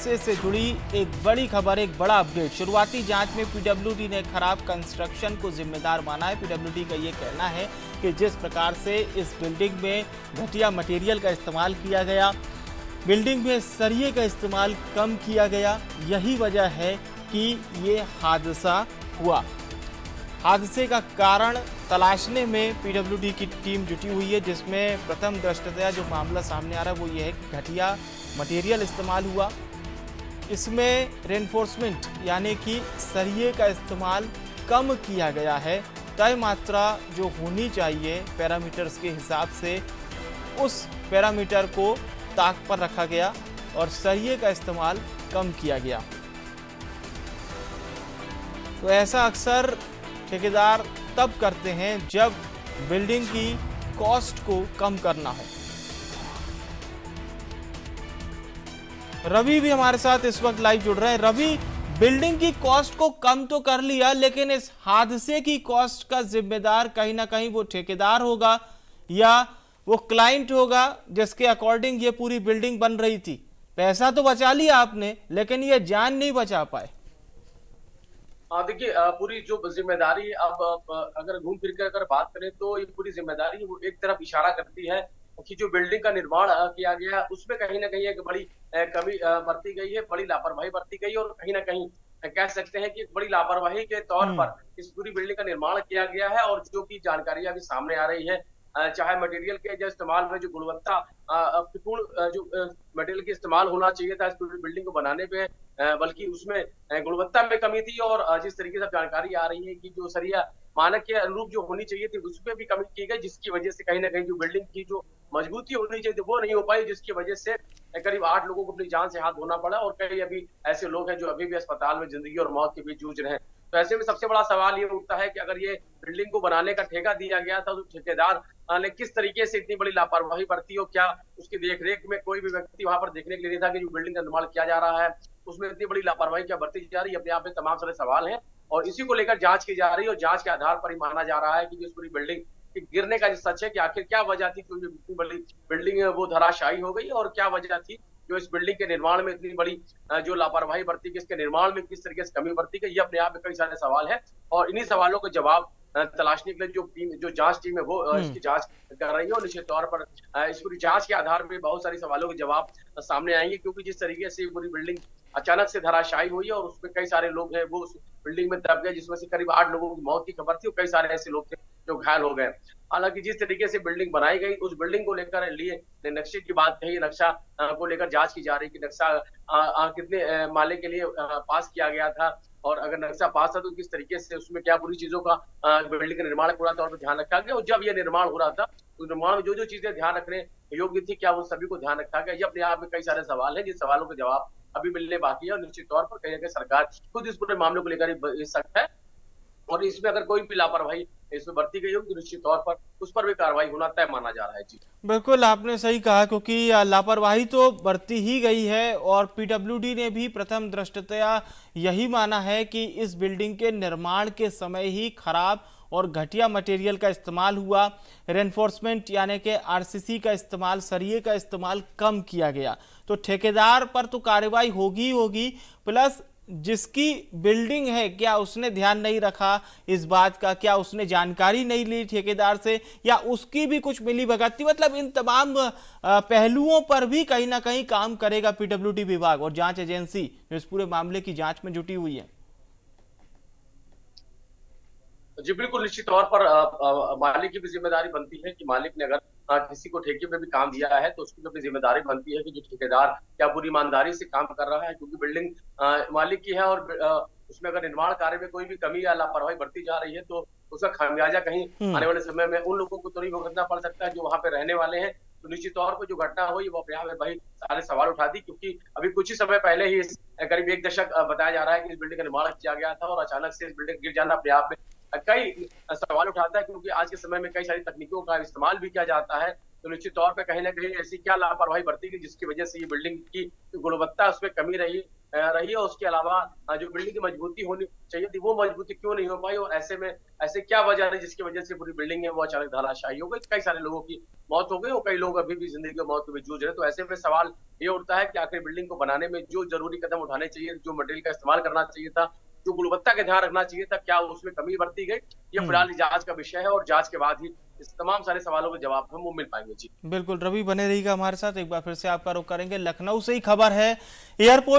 हादसे से जुड़ी एक बड़ी खबर, एक बड़ा अपडेट। शुरुआती जांच में पीडब्ल्यूडी ने खराब कंस्ट्रक्शन को जिम्मेदार माना है। पीडब्ल्यूडी का ये कहना है कि जिस प्रकार से इस बिल्डिंग में घटिया मटेरियल का इस्तेमाल किया गया, बिल्डिंग में सरिये का इस्तेमाल कम किया गया, यही वजह है कि ये हादसा हुआ। हादसे का कारण तलाशने में पीडब्ल्यूडी की टीम जुटी हुई है, जिसमें प्रथम दृष्टया जो मामला सामने आ रहा है वो ये है कि घटिया मटेरियल इस्तेमाल हुआ। इसमें रेनफोर्समेंट यानी कि सरिये का इस्तेमाल कम किया गया है। तय मात्रा जो होनी चाहिए पैरामीटर्स के हिसाब से, उस पैरामीटर को ताक पर रखा गया और सरिये का इस्तेमाल कम किया गया। तो ऐसा अक्सर ठेकेदार तब करते हैं जब बिल्डिंग की कॉस्ट को कम करना हो। रवि भी हमारे साथ इस वक्त लाइव जुड़ रहे हैं। रवि, बिल्डिंग की कॉस्ट को कम तो कर लिया, लेकिन इस हादसे की कॉस्ट का जिम्मेदार कहीं ना कहीं वो ठेकेदार होगा या वो क्लाइंट होगा जिसके अकॉर्डिंग ये पूरी बिल्डिंग बन रही थी। पैसा तो बचा लिया आपने, लेकिन ये जान नहीं बचा पाए। देखिए, पूरी जो जिम्मेदारी अब अगर घूम फिर कर अगर बात करें तो ये पूरी जिम्मेदारी वो एक तरफ इशारा करती है कि जो बिल्डिंग का निर्माण किया गया उसमें कहीं ना कहीं एक बड़ी कमी बरती गई है, बड़ी लापरवाही बरती गई है और कहीं ना कहीं कह सकते हैं कि एक बड़ी लापरवाही के तौर पर इस पूरी बिल्डिंग का निर्माण किया गया है। और जो कि जानकारी अभी सामने आ रही है, चाहे मटेरियल के जो इस्तेमाल में जो गुणवत्ता पूर्ण जो मटेरियल की इस्तेमाल होना चाहिए था इस पूरी बिल्डिंग को बनाने पे, बल्कि उसमें गुणवत्ता में कमी थी। और जिस तरीके से जानकारी आ रही है कि जो सरिया मानक के अनुरूप जो होनी चाहिए थी उसमें भी कमी की गई, जिसकी वजह से कहीं ना कहीं जो बिल्डिंग की जो मजबूती होनी चाहिए थी वो नहीं हो पाई, जिसकी वजह से करीब 8 लोगों को अपनी जान से हाथ धोना पड़ा और कई अभी ऐसे लोग हैं जो अभी भी अस्पताल में जिंदगी और मौत के बीच जूझ रहे हैं। तो ऐसे में सबसे बड़ा सवाल ये उठता है कि अगर ये बिल्डिंग को बनाने का ठेका दिया गया था तो ठेकेदार ने किस तरीके से इतनी बड़ी लापरवाही बरती हो। क्या उसकी देखरेख में कोई भी व्यक्ति वहां पर देखने के लिए नहीं था कि जो बिल्डिंग का निर्माण किया जा रहा है उसमें इतनी बड़ी लापरवाही क्या बरती जा रही है। अपने आप में तमाम सारे सवाल हैं और इसी को लेकर जांच की जा रही है और जांच के आधार पर ही माना जा रहा है कि इस पूरी बिल्डिंग के गिरने का जो सच है कि आखिर क्या वजह थी, क्योंकि इतनी बड़ी बिल्डिंग वो धराशायी हो गई और क्या वजह थी जो इस बिल्डिंग के निर्माण में इतनी बड़ी जो लापरवाही बरती गई, इसके निर्माण में किस तरीके से कमी बरती गई। ये अपने आप में कई सारे सवाल हैं और इन्हीं सवालों के जवाब तलाशने के लिए जो टीम, जो जांच टीम है वो इसकी जांच कर रही है और निश्चित तौर पर इस पूरी जांच के आधार पर बहुत सारी सवालों के जवाब सामने आएंगे, क्योंकि जिस तरीके से पूरी बिल्डिंग अचानक से धराशायी हुई है और उसमें कई सारे लोग हैं वो उस बिल्डिंग में दब गए, जिसमें से करीब 8 लोगों की मौत की खबर थी और कई सारे ऐसे लोग थे जो घायल हो गए। हालांकि जिस तरीके से बिल्डिंग बनाई गई उस बिल्डिंग को लेकर लिए नक्शे की बात कही, नक्शा को लेकर जांच की जा रही है कि नक्शा कितने माले के लिए पास किया गया था और अगर नक्शा पास था तो किस तरीके से उसमें क्या पूरी चीजों का बिल्डिंग का निर्माण पूरा तौर पर ध्यान रखा गया और जब यह निर्माण हो रहा था उस निर्माण में जो जो चीजें ध्यान रखने योग्य थी क्या वो सभी को ध्यान रखा गया। ये अपने आप में कई सारे सवाल हैं जिन सवालों के जवाब अभी मिलने बाकी है और निश्चित तौर पर कहीं ना कहीं सरकार खुद इस पूरे मामले को लेकर सख्त है और इसमें अगर कोई भी लापरवाही इसमें बरती गई होगी तो निश्चित तौर पर उस पर भी कार्रवाई होना तय माना जा रहा है। जी बिल्कुल, आपने सही कहा, क्योंकि लापरवाही तो बरती ही गई है और पीडब्ल्यूडी ने भी प्रथम दृष्टया यही माना है कि इस बिल्डिंग के निर्माण के समय ही खराब और घटिया मटेरियल का इस्तेमाल हुआ। रेनफोर्समेंट यानी कि आरसीसी का इस्तेमाल, सरिये का इस्तेमाल कम किया गया। तो ठेकेदार पर तो कार्रवाई होगी ही होगी, प्लस जिसकी बिल्डिंग है क्या उसने ध्यान नहीं रखा इस बात का, क्या उसने जानकारी नहीं ली ठेकेदार से, या उसकी भी कुछ मिली भगत थी। मतलब इन तमाम पहलुओं पर भी कहीं ना कहीं काम करेगा पीडब्ल्यूडी विभाग और जांच एजेंसी जो इस पूरे मामले की जांच में जुटी हुई है। जी बिल्कुल, निश्चित तौर पर मालिक की भी जिम्मेदारी बनती है कि मालिक ने अगर किसी को ठेके पे भी काम दिया है तो उसकी भी अपनी जिम्मेदारी बनती है कि जो ठेकेदार क्या पूरी ईमानदारी से काम कर रहा है, क्योंकि बिल्डिंग मालिक की है और उसमें अगर निर्माण कार्य में कोई भी कमी या लापरवाही बरती जा रही है तो उसका खामियाजा कहीं आने वाले समय में उन लोगों को तो नहीं भुगतना पड़ सकता है जो वहां पे रहने वाले हैं। तो निश्चित तौर पर जो घटना हुई वो अपने आप में भाई सारे सवाल उठाती, क्योंकि अभी कुछ ही समय पहले ही करीब 1 दशक बताया जा रहा है कि इस बिल्डिंग का निर्माण किया गया था और अचानक से इस बिल्डिंग गिर जाना अपने आप में कई सवाल उठाता है, क्योंकि आज के समय में कई सारी तकनीकों का इस्तेमाल भी किया जाता है। तो निश्चित तौर पे कहीं ना कहीं ऐसी क्या लापरवाही बरती गई जिसकी वजह से ये बिल्डिंग की गुणवत्ता उसमें कमी रही रही है, उसके अलावा जो बिल्डिंग की मजबूती होनी चाहिए थी वो मजबूती क्यों नहीं हो पाई, और ऐसे में ऐसे क्या वजह रही जिसकी वजह से पूरी बिल्डिंग है वो अचानक धराशायी हो गई। कई सारे लोगों की मौत हो गई और कई लोग अभी भी जिंदगी और मौत के बीच जूझ रहे हैं। तो ऐसे में सवाल ये उठता है कि आखिर बिल्डिंग को बनाने में जो जरूरी कदम उठाने चाहिए, जो मटेरियल का इस्तेमाल करना चाहिए था, जो गुणवत्ता का ध्यान रखना चाहिए था, क्या उसमें कमी बरती गई? ये हम्म। फिलहाल जांच का विषय है और जांच के बाद ही इस तमाम सारे सवालों के जवाब हम वो मिल पाएंगे। जी। बिल्कुल रवि, बने रहिएगा हमारे साथ। एक बार फिर से आपका रुख करेंगे लखनऊ से ही खबर है। एयरपोर्ट